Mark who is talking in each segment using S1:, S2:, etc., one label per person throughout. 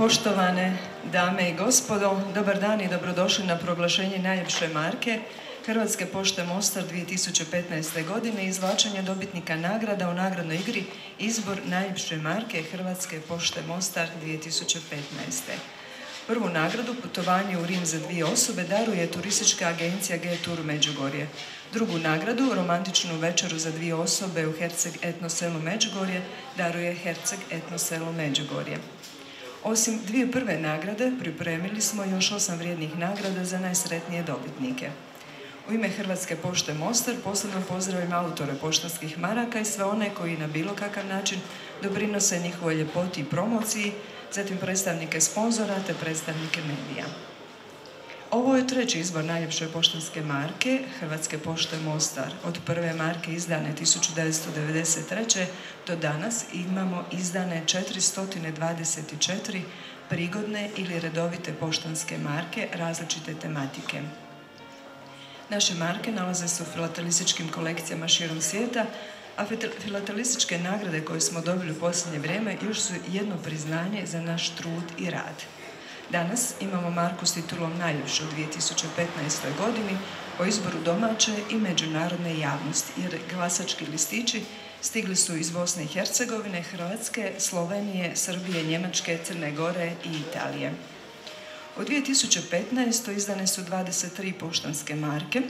S1: Poštovane dame i gospodo, dobar dan i dobrodošli na proglašenje najljepše marke Hrvatske pošte Mostar 2015. godine i izvlačenje dobitnika nagrada u nagradnoj igri Izbor najljepše marke Hrvatske pošte Mostar 2015. Prvu nagradu, putovanje u Rim za 2 osobe, daruje turistička agencija G-Tour Međugorje. Drugu nagradu, romantičnu večeru za 2 osobe u Herceg etno selu Međugorje, daruje Herceg etno selo Međugorje. Osim 2 prve nagrade, pripremili smo još 8 vrijednih nagrada za najsretnije dobitnike. U ime Hrvatske pošte Mostar posebno pozdravim autore poštanskih maraka i sve one koji na bilo kakav način doprinose njihovoj ljepoti i promociji, zatim predstavnike sponzora te predstavnike medija. Ovo je 3. izbor najljepše poštanske marke Hrvatske pošte Mostar. Od prve marke izdane 1993. do danas imamo izdane 424 prigodne ili redovite poštanske marke različite tematike. Naše marke nalaze se u filatelističkim kolekcijama širom svijeta, a filatelističke nagrade koje smo dobili u posljednje vrijeme još su jedno priznanje za naš trud i rad. Danas imamo marku s titulom najljepše u 2015. godini po izboru domaće i međunarodne javnosti, jer glasački listići stigli su iz Bosne i Hercegovine, Hrvatske, Slovenije, Srbije, Njemačke, Crne Gore i Italije. U 2015. izdane su 23 poštanske marke.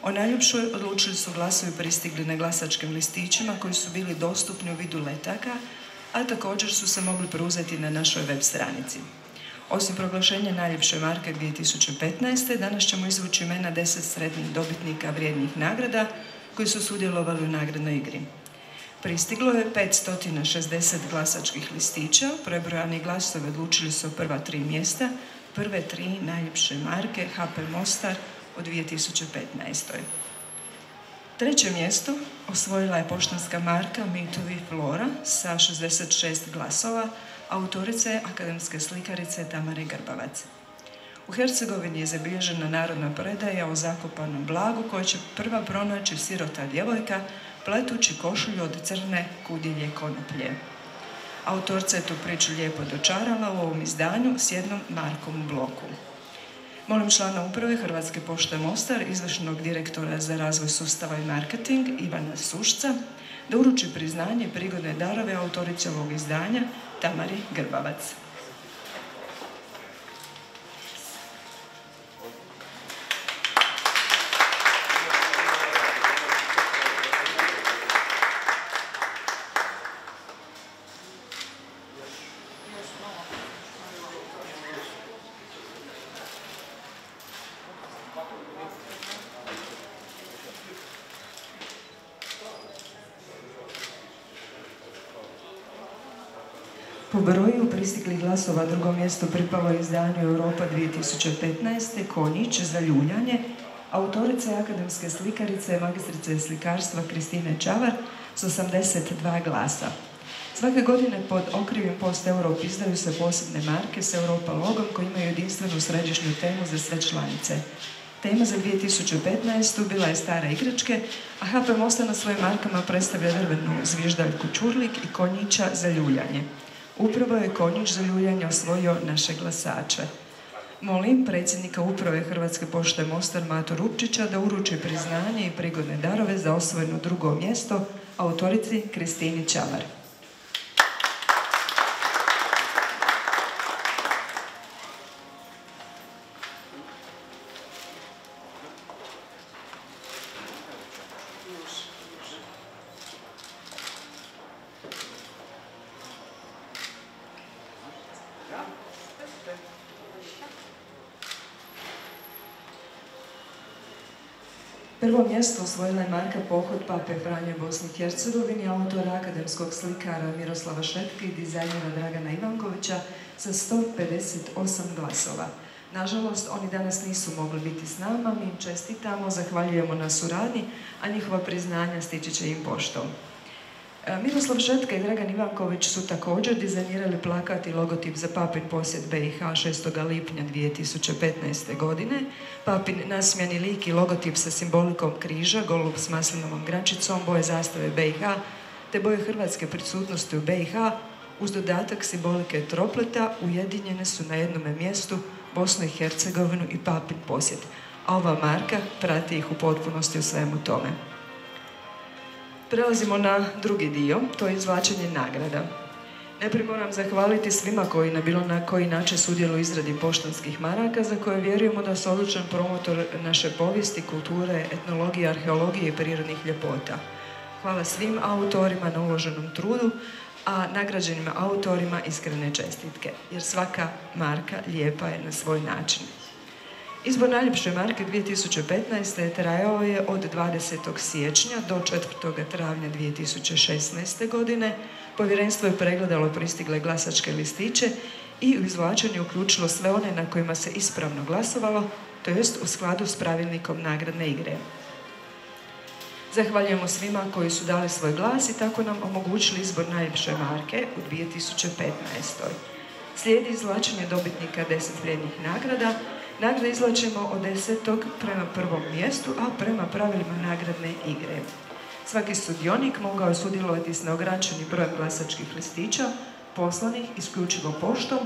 S1: O najljepšoj odlučili su glasovi pristigli na glasačkim listićima koji su bili dostupni u vidu letaka, a također su se mogli preuzeti na našoj web stranici. Osim proglašenja najljepše marke 2015. danas ćemo izvući imena 10 sretnih dobitnika vrijednih nagrada koji su sudjelovali u nagradnoj igri. Pristiglo je 560 glasačkih listića, prebrojani glasovi odlučili su o prva 3 mjesta, prve 3 najljepše marke HP Mostar u 2015. 3. mjesto osvojila je poštanska marka Mitovi Flora sa 66 glasova, autorice akademske slikarice Tamare Grbavac. U Hercegovini je zabilježena narodna predaja o zakopanom blagu koje će prva pronaći sirota djevojka pletući košulju od crne kudilje konoplje. Autorca je tu priču lijepo dočarala u ovom izdanju s jednom markom u bloku. Molim člana uprave Hrvatske pošte Mostar, izvršnog direktora za razvoj sustava i marketing Ivana Sušca, da uruči priznanje i prigodne darove autorici ovog izdanja Tamari Grbavac. Po broju pristiglih glasova drugo mjesto pripalo je izdanju Europa 2015. Konjić za ljuljanje, autorice akademske slikarice, magistrice slikarstva Kristine Čavar s 82 glasa. Svake godine pod okriljem Post Europe izdaju se posebne marke s Europa logom koji imaju jedinstvenu središnju temu za sve članice. Tema za 2015. bila je stara igračke, a HP Mostar na svojim markama predstavlja drvenu zviždaljku Čurlik i Konjića za ljuljanje. Upravo je Konjić za ljuljanje osvojio naše glasače. Molim predsjednika uprave Hrvatske pošte Mostar Mato Rupčića da uruči priznanje i prigodne darove za osvojeno drugo mjesto autorici Kristini Čavar. Prvo mjesto osvojila je marka Pohod Pape Franje Bosni i Hercegovini, autora akademskog slikara Miroslava Šepke i dizajnera Dragana Ivankovića sa 158 glasova. Nažalost, oni danas nisu mogli biti s nama, mi im čestitamo, zahvaljujemo na suradnji, a njihova priznanja stići će im poštom. Miroslav Šepka i Dragan Ivanković su također dizajnirali plakat i logotip za Papin posjet BiH 6. lipnja 2015. godine. Papin nasmijani lik i logotip sa simbolikom križa, golub s maslinovom grančicom, boje zastave BiH, te boje hrvatske prisutnosti u BiH uz dodatak simbolike tropleta ujedinjene su na jednome mjestu Bosnu i Hercegovinu i Papin posjet, a ova marka prati ih u potpunosti u svemu tome. Prelazimo na drugi dio, to je izvlačenje nagrada. Najprije moram zahvaliti svima koji na bilo na koji način sudjeluju u izradi poštanskih maraka, za koje vjerujemo da su odličan promotor naše povijesti, kulture, etnologije, arheologije i prirodnih ljepota. Hvala svim autorima na uloženom trudu, a nagrađenim autorima iskrene čestitke, jer svaka marka lijepa je na svoj način. Izbor najljepše marke 2015. trajao je od 20. siječnja do 4. travnja 2016. godine. Povjerenstvo je pregledalo pristigle glasačke listiće i u izvlačenje uključilo sve one na kojima se ispravno glasovalo, to jest u skladu s pravilnikom nagradne igre. Zahvaljujemo svima koji su dali svoj glas i tako nam omogućili izbor najljepše marke u 2015. Slijedi izvlačenje dobitnika 10 vrijednih nagrada. Nagrade izvlačimo od 10. prema prvom mjestu, a prema pravilima nagradne igre. Svaki sudionik mogao je sudjelovati s neograničenim brojem glasačkih listića, poslanih isključivo poštom,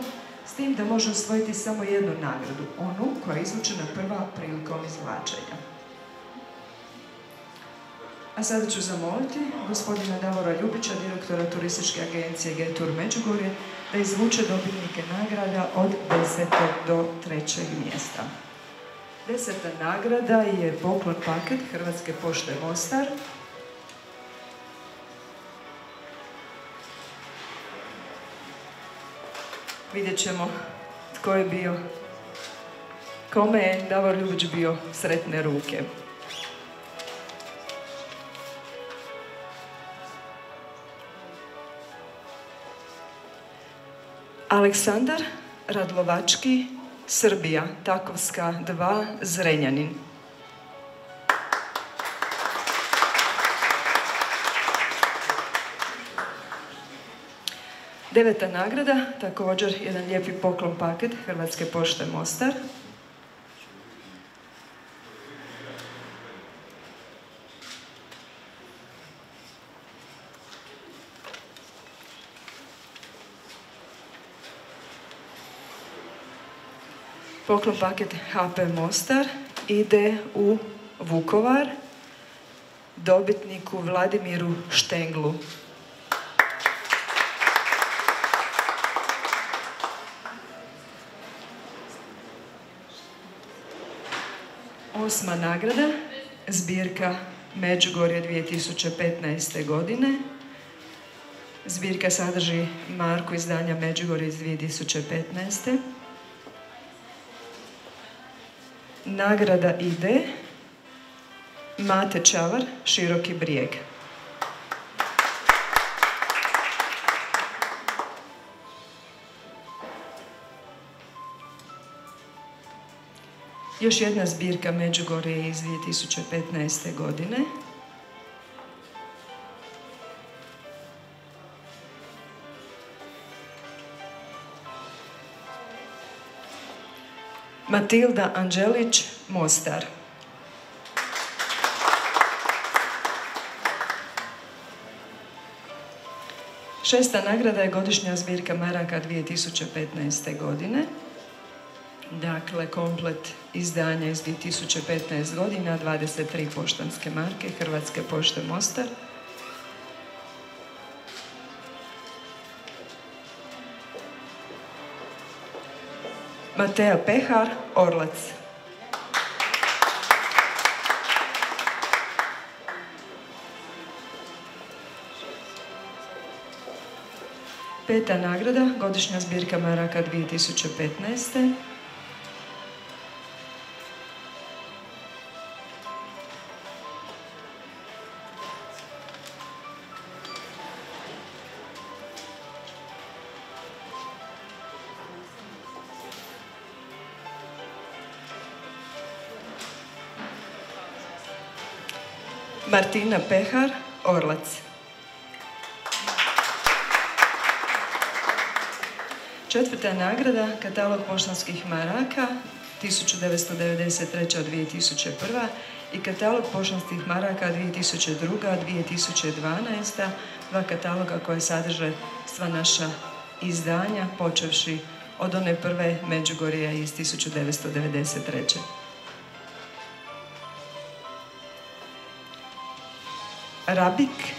S1: s tim da može osvojiti samo jednu nagradu, onu koja je izvučena prva prilikom izvlačenja. A sada ću zamoliti gospodina Davora Ljubića, direktora turističke agencije G-Tour Međugorje, da izvuče dobitnike nagrada od 10. do 3. mjesta. 10. nagrada je poklon paket Hrvatske pošte Mostar. Vidjet ćemo tko je bio, kome je Davor Ljubić bio sretne ruke. Aleksandar Radlovački, Srbija, Takovska 2, Zrenjanin. Deveta nagrada, također jedan lijepi poklon paket Hrvatske pošte Mostar. Poklon paket HP Mostar ide u Vukovar, dobitniku Vladimiru Štenglu. Osma nagrada, zbirka Međugorje 2015. godine. Zbirka sadrži marku izdanja Međugorje iz 2015. Nagrada ide Mate Čavar, Široki Brijeg. Još jedna zbirka Međugorje iz 2015. godine. Matilda Anđelić, Mostar. Šesta nagrada je godišnja zbirka maraka 2015. godine. Dakle, komplet izdanja iz 2015 godina, 23 poštanske marke Hrvatske pošte Mostar. Mateja Pehar, Orlac. Peta nagrada, godišnja zbirka maraka 2015. Martina Pehar, Orlac. Četvrta nagrada, katalog poštanskih maraka 1993. od 2001. i katalog poštanskih maraka 2002-2012, dva kataloga koje sadrže sva naša izdanja, počevši od one prve Međugorje iz 1993. Rabik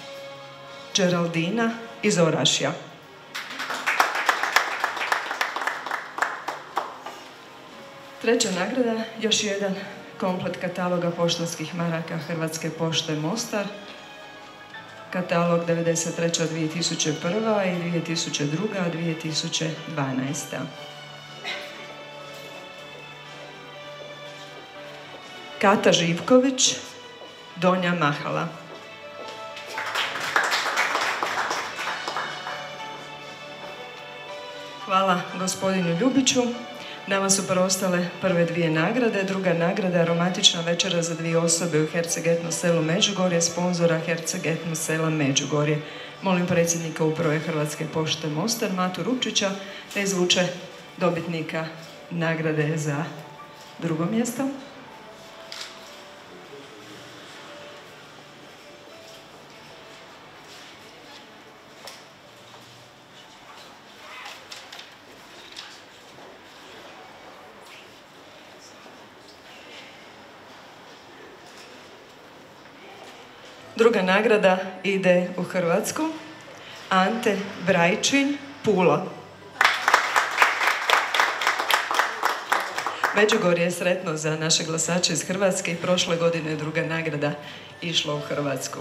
S1: Geraldina iz Orašja. Treća nagrada, još jedan komplet kataloga poštanskih maraka Hrvatske pošte Mostar, katalog 93-2001 i 2002-2012. Kata Živković, Donja Mahala. Hvala gospodinu Ljubiću. Nama su preostale prve dvije nagrade. Druga nagrada, romantična večera za dvije osobe u Herceg Etno selu Međugorje, sponzora Herceg Etno sela Međugorje. Molim predsjednika uprave Hrvatske pošte Mostar, Matu Rupčića, da izvuče dobitnika nagrade za drugo mjesto. Druga nagrada ide u Hrvatsku. Ante Brajčin, Pula. Međugorje je sretno za naše glasače iz Hrvatske i prošle godine je druga nagrada išla u Hrvatsku.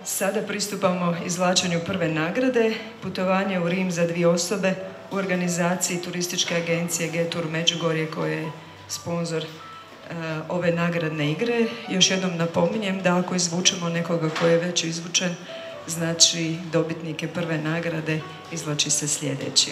S1: Sada pristupamo izvlačenju prve nagrade, putovanje u Rim za dvije osobe u organizaciji turističke agencije G-Tour Međugorje koja je sponzor ove nagradne igre. Još jednom napominjem da ako izvučemo nekoga koji je već izvučen, znači dobitnike prve nagrade, izvlači se sljedeći.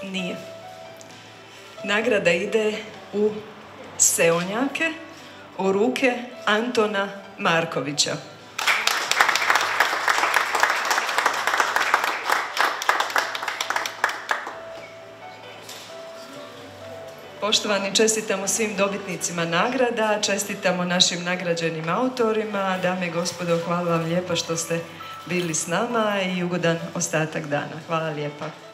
S1: Nije. Nagrada ide u Seonjake, u ruke Antona Markovića. Poštovani, čestitamo svim dobitnicima nagrada, čestitamo našim nagrađenim autorima. Dame i gospodo, hvala vam lijepa što ste bili s nama i ugodan ostatak dana. Hvala lijepa.